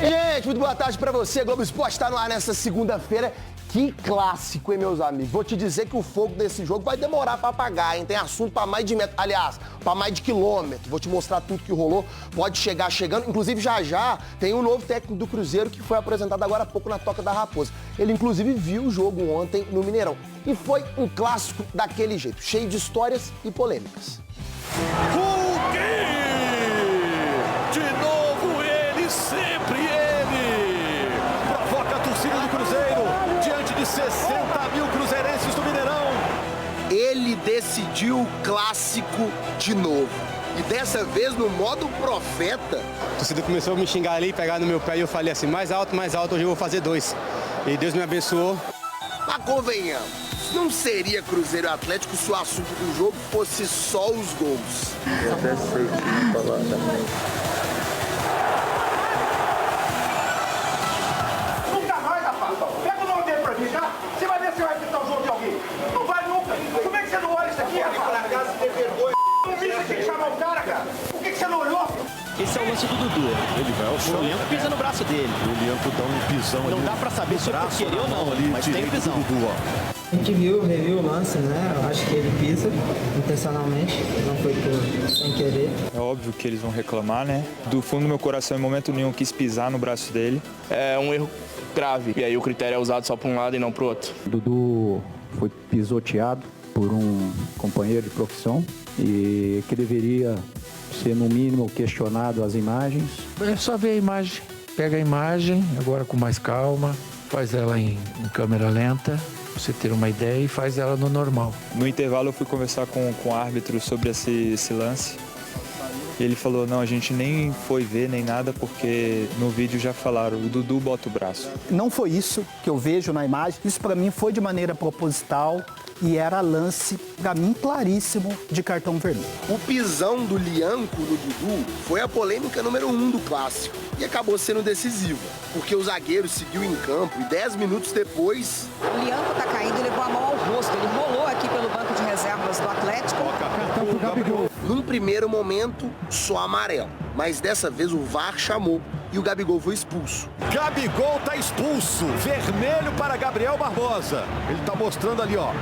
Gente, muito boa tarde pra você. Globo Esporte está no ar nessa segunda-feira. Que clássico, hein, meus amigos? Vou te dizer que o fogo desse jogo vai demorar pra apagar, hein? Tem assunto pra mais de metro, aliás, pra mais de quilômetro. Vou te mostrar tudo que rolou. Pode chegar chegando. Inclusive, já tem um novo técnico do Cruzeiro que foi apresentado agora há pouco na Toca da Raposa. Ele, inclusive, viu o jogo ontem no Mineirão. E foi um clássico daquele jeito, cheio de histórias e polêmicas. De novo ele, sempre ele! Provoca a torcida do Cruzeiro diante de 60 mil cruzeirenses do Mineirão. Ele decidiu o clássico de novo. E dessa vez no modo profeta. A torcida começou a me xingar ali, pegar no meu pé e eu falei assim, mais alto, hoje eu vou fazer 2. E Deus me abençoou. Mas convenhamos, não seria Cruzeiro e Atlético se o assunto do jogo fosse só os gols. Eu até sei o que falar também. Nunca mais, rapaz. Pega o nome dele pra mim, tá? Você vai ver se vai apitar o jogo de alguém. Não vai nunca. Como é que você não olha isso aqui, rapaz? Pra casa ter vergonha. Não vi você tem que chamar o cara, cara. Por que você não olhou? Esse é o lance do Dudu. Ele vai ao chão. O Lianco pisa no braço dele. O Lianco dá um pisão ali. Não dá pra saber se é por querer ou não, mas tem pisão. Dudu, ó. A gente reviu o lance, né? Eu acho que ele pisa intencionalmente, não foi sem querer. É óbvio que eles vão reclamar, né? Do fundo do meu coração, em momento nenhum, quis pisar no braço dele. É um erro grave, e aí o critério é usado só para um lado e não para o outro. Dudu foi pisoteado por um companheiro de profissão e que deveria ser, no mínimo, questionado as imagens. É só ver a imagem. Pega a imagem, agora com mais calma, faz ela em câmera lenta, você ter uma ideia, e faz ela no normal. No intervalo eu fui conversar com o árbitro sobre esse lance. Ele falou, não, a gente nem foi ver nem nada, porque no vídeo já falaram, o Dudu bota o braço. Não foi isso que eu vejo na imagem, isso para mim foi de maneira proposital e era lance, para mim, claríssimo de cartão vermelho. O pisão do Lianco no Dudu foi a polêmica número 1 do clássico e acabou sendo decisiva, porque o zagueiro seguiu em campo e 10 minutos depois... O Lianco tá caindo e levou a mão ao rosto, ele rolou aqui pelo banco de reservas do Atlético. Num primeiro momento, só amarelo, mas dessa vez o VAR chamou e o Gabigol foi expulso. Gabigol tá expulso. Vermelho para Gabriel Barbosa. Ele tá mostrando ali, ó,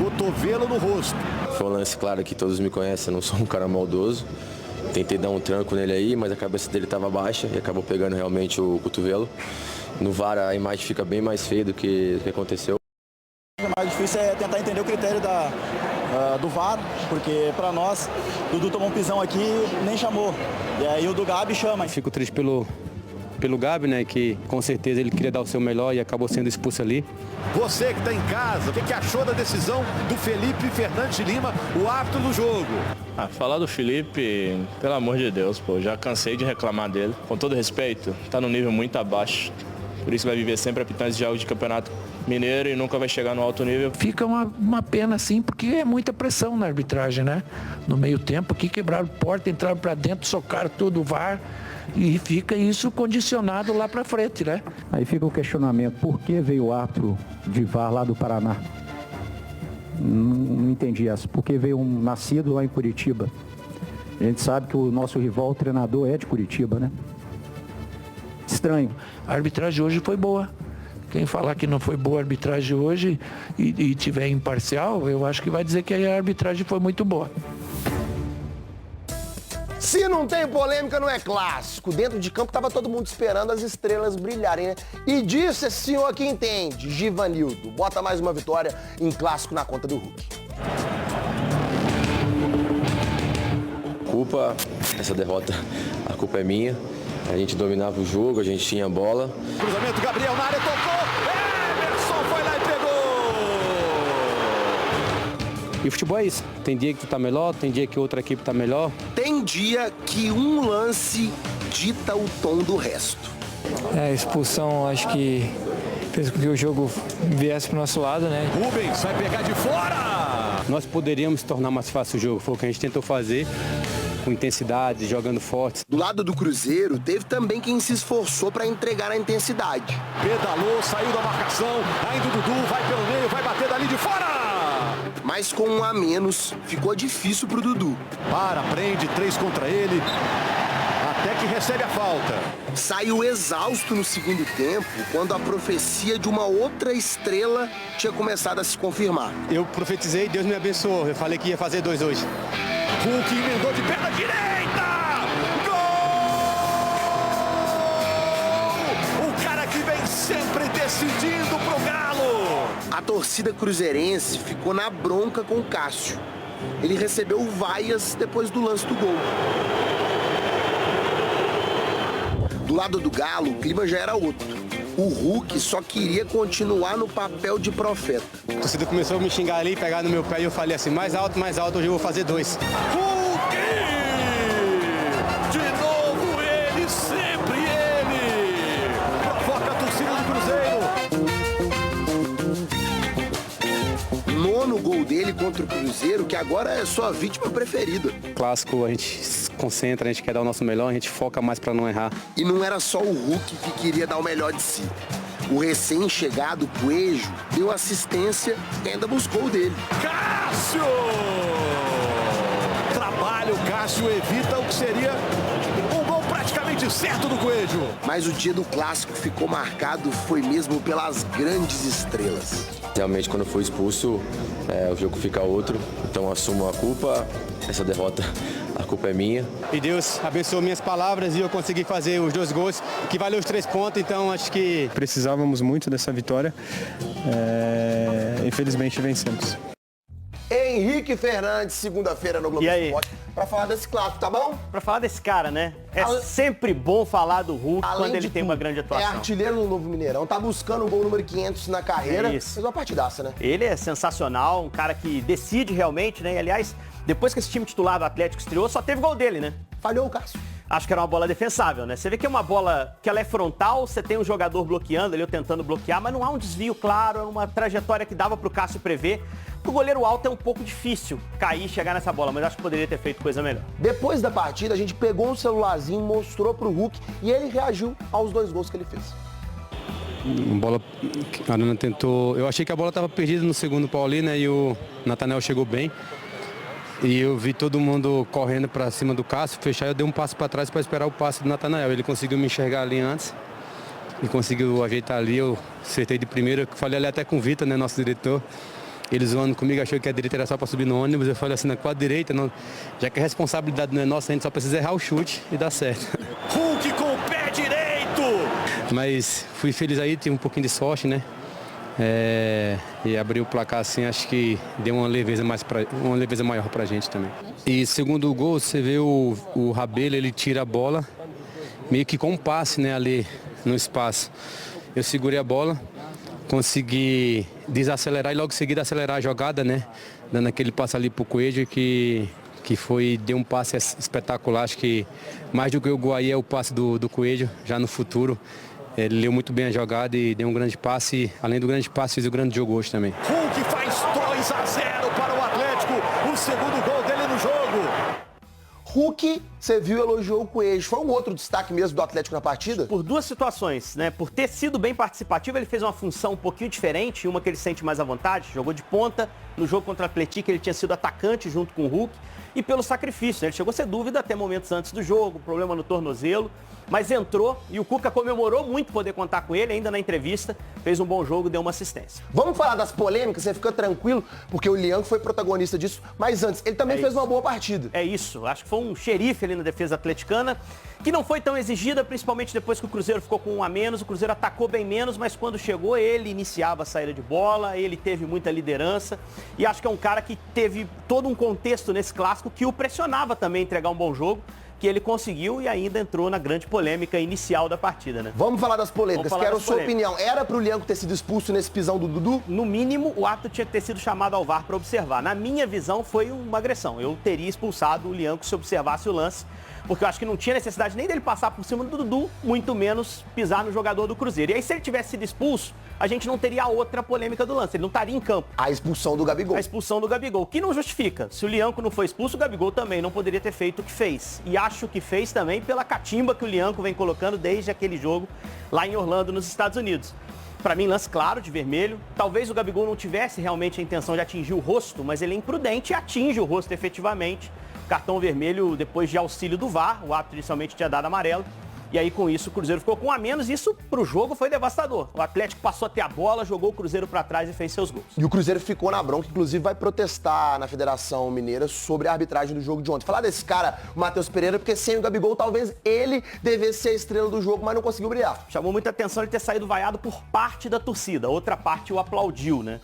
cotovelo no rosto. Foi um lance, claro, que todos me conhecem, eu não sou um cara maldoso. Tentei dar um tranco nele aí, mas a cabeça dele estava baixa e acabou pegando realmente o cotovelo. No VAR a imagem fica bem mais feia do que aconteceu. O mais difícil é tentar entender o critério do VAR, porque para nós, Dudu tomou um pisão aqui e nem chamou. E aí o do Gabi chama. Fico triste pelo Gabi, né, que com certeza ele queria dar o seu melhor e acabou sendo expulso ali. Você que está em casa, o que achou da decisão do Felipe Fernandes de Lima, o árbitro do jogo? Falar do Felipe, pelo amor de Deus, pô, já cansei de reclamar dele. Com todo respeito, tá num nível muito abaixo. Por isso vai viver sempre apitando esse jogo de campeonato mineiro e nunca vai chegar no alto nível. Fica uma pena, assim, porque é muita pressão na arbitragem, né? No meio tempo aqui quebraram porta, entraram pra dentro, socaram tudo o VAR e fica isso condicionado lá pra frente, né? Aí fica o questionamento, por que veio o árbitro de VAR lá do Paraná? Não entendi essa. Por que veio um nascido lá em Curitiba? A gente sabe que o nosso rival, o treinador, é de Curitiba, né? Estranho. A arbitragem hoje foi boa. Quem falar que não foi boa a arbitragem hoje e tiver imparcial, eu acho que vai dizer que a arbitragem foi muito boa. Se não tem polêmica, não é clássico. Dentro de campo tava todo mundo esperando as estrelas brilharem, né? E disso esse senhor que entende, Givanildo. Bota mais uma vitória em clássico na conta do Hulk. Essa derrota, a culpa é minha. A gente dominava o jogo, a gente tinha a bola. Cruzamento, Gabriel na área, tocou. Emerson foi lá e pegou. E o futebol é isso. Tem dia que tu tá melhor, tem dia que outra equipe tá melhor. Tem dia que um lance dita o tom do resto. A expulsão, acho que fez com que o jogo viesse pro nosso lado, né? Rubens vai pegar de fora. Nós poderíamos tornar mais fácil o jogo, foi o que a gente tentou fazer. Com intensidade, jogando forte. Do lado do Cruzeiro, teve também quem se esforçou para entregar a intensidade. Pedalou, saiu da marcação, ainda o Dudu, vai pelo meio, vai bater dali de fora! Mas com um a menos, ficou difícil pro Dudu. Prende, 3 contra ele. até que recebe a falta. Saiu exausto no segundo tempo, quando a profecia de uma outra estrela tinha começado a se confirmar. Eu profetizei, Deus me abençoou. Eu falei que ia fazer 2 hoje. Hulk emendou de perna direita! Gol! O cara que vem sempre decidindo pro Galo! A torcida cruzeirense ficou na bronca com o Cássio. Ele recebeu vaias depois do lance do gol. Do lado do Galo, o clima já era outro. O Hulk só queria continuar no papel de profeta. A torcida começou a me xingar ali, pegar no meu pé e eu falei assim, mais alto, hoje eu vou fazer 2. Hulk! De novo ele, sempre ele! Provoca a torcida do Cruzeiro. Nono gol dele contra o Cruzeiro, que agora é sua vítima preferida. Clássico, a gente se concentra, a gente quer dar o nosso melhor, a gente foca mais para não errar. E não era só o Hulk que queria dar o melhor de si. O recém-chegado Coelho deu assistência e ainda buscou o dele. Cássio! Trabalha, o Cássio evita o que seria um gol praticamente certo do Coelho. Mas o dia do clássico ficou marcado, foi mesmo pelas grandes estrelas. Realmente, quando eu fui expulso, o jogo fica outro. Então, assumo a culpa. Essa derrota, a culpa é minha. E Deus abençoou minhas palavras e eu consegui fazer os 2 gols, que valeu os 3 pontos. Então, acho que precisávamos muito dessa vitória. Infelizmente, vencemos. Henrique Fernandes, segunda-feira no Globo Esporte, pra falar desse clássico, tá bom? Pra falar desse cara, né? É sempre bom falar do Hulk quando ele tem uma grande atuação. É artilheiro no Novo Mineirão, tá buscando o gol número 500 na carreira. Isso. Fez uma partidaça, né? Ele é sensacional, um cara que decide realmente, né? E, aliás, depois que esse time titular do Atlético estreou, só teve gol dele, né? Falhou o Cássio. Acho que era uma bola defensável, né? Você vê que é uma bola que ela é frontal, você tem um jogador bloqueando ali, ou tentando bloquear, mas não há um desvio claro, é uma trajetória que dava pro Cássio prever. Pro goleiro alto é um pouco difícil cair e chegar nessa bola, mas acho que poderia ter feito coisa melhor. Depois da partida, a gente pegou um celularzinho, mostrou pro Hulk e ele reagiu aos 2 gols que ele fez. Uma bola que a Arana tentou... Eu achei que a bola estava perdida no segundo pau ali, né? E o Nathanael chegou bem. E eu vi todo mundo correndo para cima do Cássio, fechar, eu dei um passo para trás para esperar o passe do Nathanael. Ele conseguiu me enxergar ali antes e conseguiu ajeitar ali, eu acertei de primeira, falei ali até com o Vitor, né, nosso diretor. Ele zoando comigo, achou que a direita era só para subir no ônibus, eu falei assim, com a direita, não, já que a responsabilidade não é nossa, a gente só precisa errar o chute e dar certo. Hulk com o pé direito! Mas fui feliz aí, tive um pouquinho de sorte, né? E abrir o placar assim, acho que deu uma leveza maior pra gente também. E segundo o gol, você vê o Rabelo, ele tira a bola, meio que com um passe, né, ali no espaço. Eu segurei a bola, consegui desacelerar e logo em seguida acelerar a jogada, né, dando aquele passe ali pro Coelho que deu um passe espetacular. Acho que mais do que o gol aí é o passe do Coelho, já no futuro. Ele leu muito bem a jogada e deu um grande passe. Além do grande passe, fez o grande jogo hoje também. Hulk faz 2-0 para o Atlético. O segundo gol dele no jogo. Hulk, você viu, elogiou o Coelho. Foi um outro destaque mesmo do Atlético na partida? Por 2 situações, né? Por ter sido bem participativo, ele fez uma função um pouquinho diferente, uma que ele sente mais à vontade, jogou de ponta. No jogo contra o Atlético, ele tinha sido atacante junto com o Hulk. E pelo sacrifício, né? Ele chegou a ser dúvida até momentos antes do jogo, problema no tornozelo. Mas entrou e o Cuca comemorou muito poder contar com ele, ainda na entrevista, fez um bom jogo, deu uma assistência. Vamos falar das polêmicas, você fica tranquilo, porque o Lianco foi protagonista disso, mas antes, ele também fez uma boa partida. É isso, acho que foi um xerife ali na defesa atleticana, que não foi tão exigida, principalmente depois que o Cruzeiro ficou com 1 a menos, o Cruzeiro atacou bem menos, mas quando chegou ele iniciava a saída de bola, ele teve muita liderança, e acho que é um cara que teve todo um contexto nesse clássico que o pressionava também a entregar um bom jogo, que ele conseguiu e ainda entrou na grande polêmica inicial da partida, né? Vamos falar das polêmicas. Quero a sua opinião. Era pro Lianco ter sido expulso nesse pisão do Dudu? No mínimo, o ato tinha que ter sido chamado ao VAR para observar. Na minha visão, foi uma agressão. Eu teria expulsado o Lianco se observasse o lance, porque eu acho que não tinha necessidade nem dele passar por cima do Dudu, muito menos pisar no jogador do Cruzeiro. E aí, se ele tivesse sido expulso, a gente não teria a outra polêmica do lance. Ele não estaria em campo. A expulsão do Gabigol. A expulsão do Gabigol, que não justifica. Se o Lianco não foi expulso, o Gabigol também não poderia ter feito o que fez. E acho que fez também pela catimba que o Lianco vem colocando desde aquele jogo lá em Orlando, nos Estados Unidos. Para mim, lance claro, de vermelho. Talvez o Gabigol não tivesse realmente a intenção de atingir o rosto, mas ele é imprudente e atinge o rosto efetivamente. cartão vermelho depois de auxílio do VAR. O árbitro inicialmente tinha dado amarelo. E aí, com isso, o Cruzeiro ficou com um a menos. Isso, pro jogo, foi devastador. O Atlético passou a ter a bola, jogou o Cruzeiro para trás e fez seus gols. E o Cruzeiro ficou na bronca, inclusive vai protestar na Federação Mineira sobre a arbitragem do jogo de ontem. Falar desse cara, o Matheus Pereira, porque sem o Gabigol, talvez ele devesse ser a estrela do jogo, mas não conseguiu brilhar. Chamou muita atenção ele ter saído vaiado por parte da torcida. Outra parte o aplaudiu, né?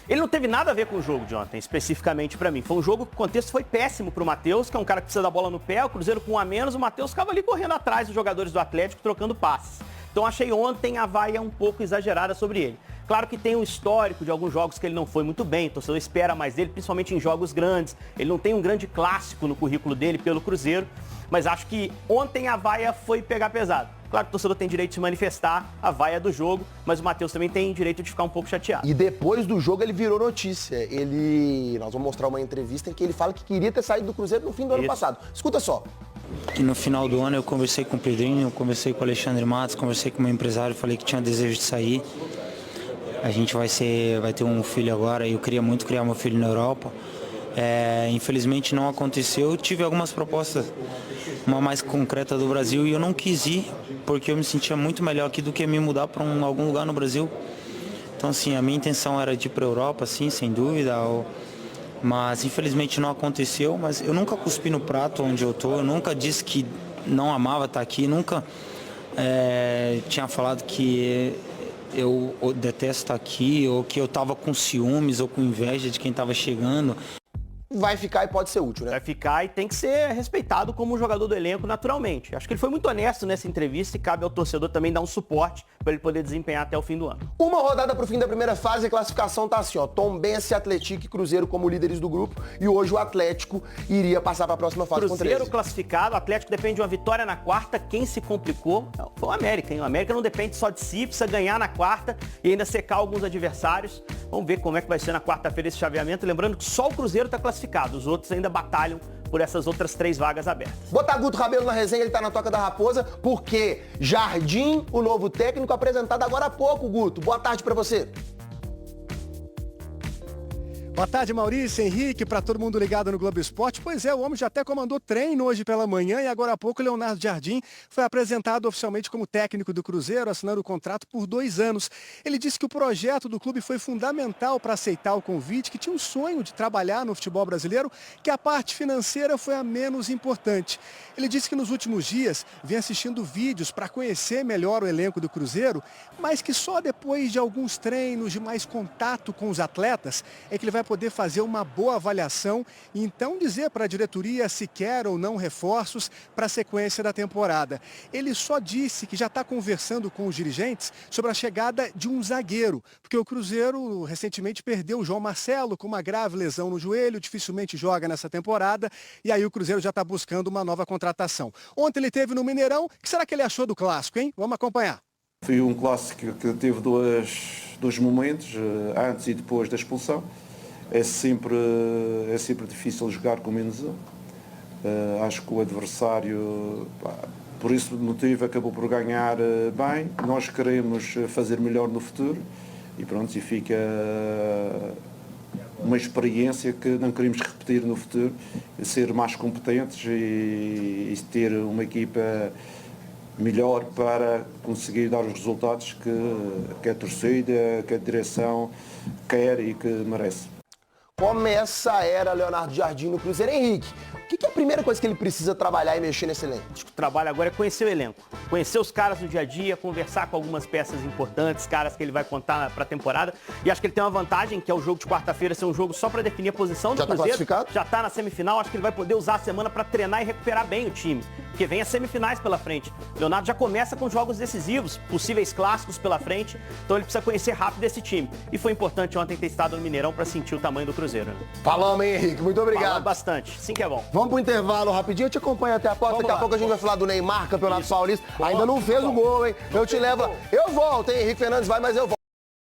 Ele não teve nada a ver com o jogo de ontem, especificamente para mim. Foi um jogo que o contexto foi péssimo para o Matheus, que é um cara que precisa da bola no pé, o Cruzeiro com um a menos, o Matheus ficava ali correndo atrás dos jogadores do Atlético, trocando passes. Então achei ontem a vaia um pouco exagerada sobre ele. Claro que tem um histórico de alguns jogos que ele não foi muito bem, o torcedor espera mais dele, principalmente em jogos grandes. Ele não tem um grande clássico no currículo dele pelo Cruzeiro, mas acho que ontem a vaia foi pegar pesado. Claro que o torcedor tem direito de se manifestar, a vaia do jogo, mas o Matheus também tem direito de ficar um pouco chateado. E depois do jogo ele virou notícia. Nós vamos mostrar uma entrevista em que ele fala que queria ter saído do Cruzeiro no fim do ano passado. Escuta só. Que no final do ano eu conversei com o Pedrinho, eu conversei com o Alexandre Matos, conversei com o meu empresário, falei que tinha desejo de sair. A gente vai ter um filho agora e eu queria muito criar meu filho na Europa. Infelizmente não aconteceu. Eu tive algumas propostas, uma mais concreta do Brasil, e eu não quis ir porque eu me sentia muito melhor aqui do que me mudar para algum lugar no Brasil. Então, assim, a minha intenção era de ir para a Europa, sim, sem dúvida, mas infelizmente não aconteceu. Mas eu nunca cuspi no prato onde eu tô, eu nunca disse que não amava estar aqui, nunca tinha falado que eu detesto estar aqui, ou que eu estava com ciúmes ou com inveja de quem estava chegando. Vai ficar e pode ser útil, né? Vai ficar e tem que ser respeitado como jogador do elenco naturalmente. Acho que ele foi muito honesto nessa entrevista e cabe ao torcedor também dar um suporte para ele poder desempenhar até o fim do ano. Uma rodada pro fim da primeira fase, a classificação tá assim, ó. Tombense, Atlético e Cruzeiro como líderes do grupo. E hoje o Atlético iria passar para a próxima fase com 13. Cruzeiro classificado, o Atlético depende de uma vitória na quarta. Quem se complicou foi o América, hein? O América não depende só de si, precisa ganhar na quarta e ainda secar alguns adversários. Vamos ver como é que vai ser na quarta-feira esse chaveamento. Lembrando que só o Cruzeiro tá classificado. Os outros ainda batalham por essas outras 3 vagas abertas. Botar Guto Rabelo na resenha, ele tá na Toca da Raposa, porque Jardim, o novo técnico, apresentado agora há pouco, Guto. Boa tarde pra você. Boa tarde, Maurício, Henrique, para todo mundo ligado no Globo Esporte. Pois é, o homem já até comandou treino hoje pela manhã e agora há pouco o Leonardo Jardim foi apresentado oficialmente como técnico do Cruzeiro, assinando o contrato por 2 anos. Ele disse que o projeto do clube foi fundamental para aceitar o convite, que tinha um sonho de trabalhar no futebol brasileiro, que a parte financeira foi a menos importante. Ele disse que nos últimos dias vem assistindo vídeos para conhecer melhor o elenco do Cruzeiro, mas que só depois de alguns treinos, de mais contato com os atletas, é que ele vai poder fazer uma boa avaliação e então dizer para a diretoria se quer ou não reforços para a sequência da temporada. Ele só disse que já está conversando com os dirigentes sobre a chegada de um zagueiro, porque o Cruzeiro recentemente perdeu o João Marcelo com uma grave lesão no joelho, dificilmente joga nessa temporada, e aí o Cruzeiro já está buscando uma nova contratação. Ontem ele teve no Mineirão. O que será que ele achou do clássico, hein? Vamos acompanhar. Foi um clássico que teve dois momentos, antes e depois da expulsão. É sempre difícil jogar com menos um. Acho que o adversário, por esse motivo, acabou por ganhar bem. Nós queremos fazer melhor no futuro e pronto, e fica uma experiência que não queremos repetir no futuro, ser mais competentes e ter uma equipa melhor para conseguir dar os resultados que a torcida, que a direção quer e que merece. Começa a era Leonardo Jardim no Cruzeiro. Henrique, o que é a primeira coisa que ele precisa trabalhar e mexer nesse elenco? Acho que o trabalho agora é conhecer o elenco. Conhecer os caras no dia a dia, conversar com algumas peças importantes, caras que ele vai contar para a temporada. E acho que ele tem uma vantagem, que é o jogo de quarta-feira ser um jogo só para definir a posição do Cruzeiro. Classificado? Já está na semifinal. Acho que ele vai poder usar a semana para treinar e recuperar bem o time. Porque vem as semifinais pela frente. Leonardo já começa com jogos decisivos, possíveis clássicos pela frente. Então ele precisa conhecer rápido esse time. E foi importante ontem ter estado no Mineirão para sentir o tamanho do Cruzeiro. Falamos, hein, Henrique? Muito obrigado. Falamos bastante. Sim que é bom. Vamos pro intervalo rapidinho. Eu te acompanho até a porta. Daqui a pouco a gente vai falar do Neymar, Campeonato Paulista. Ainda não fez o gol, hein? Eu te levo. Eu volto, hein? Henrique Fernandes vai, mas eu volto.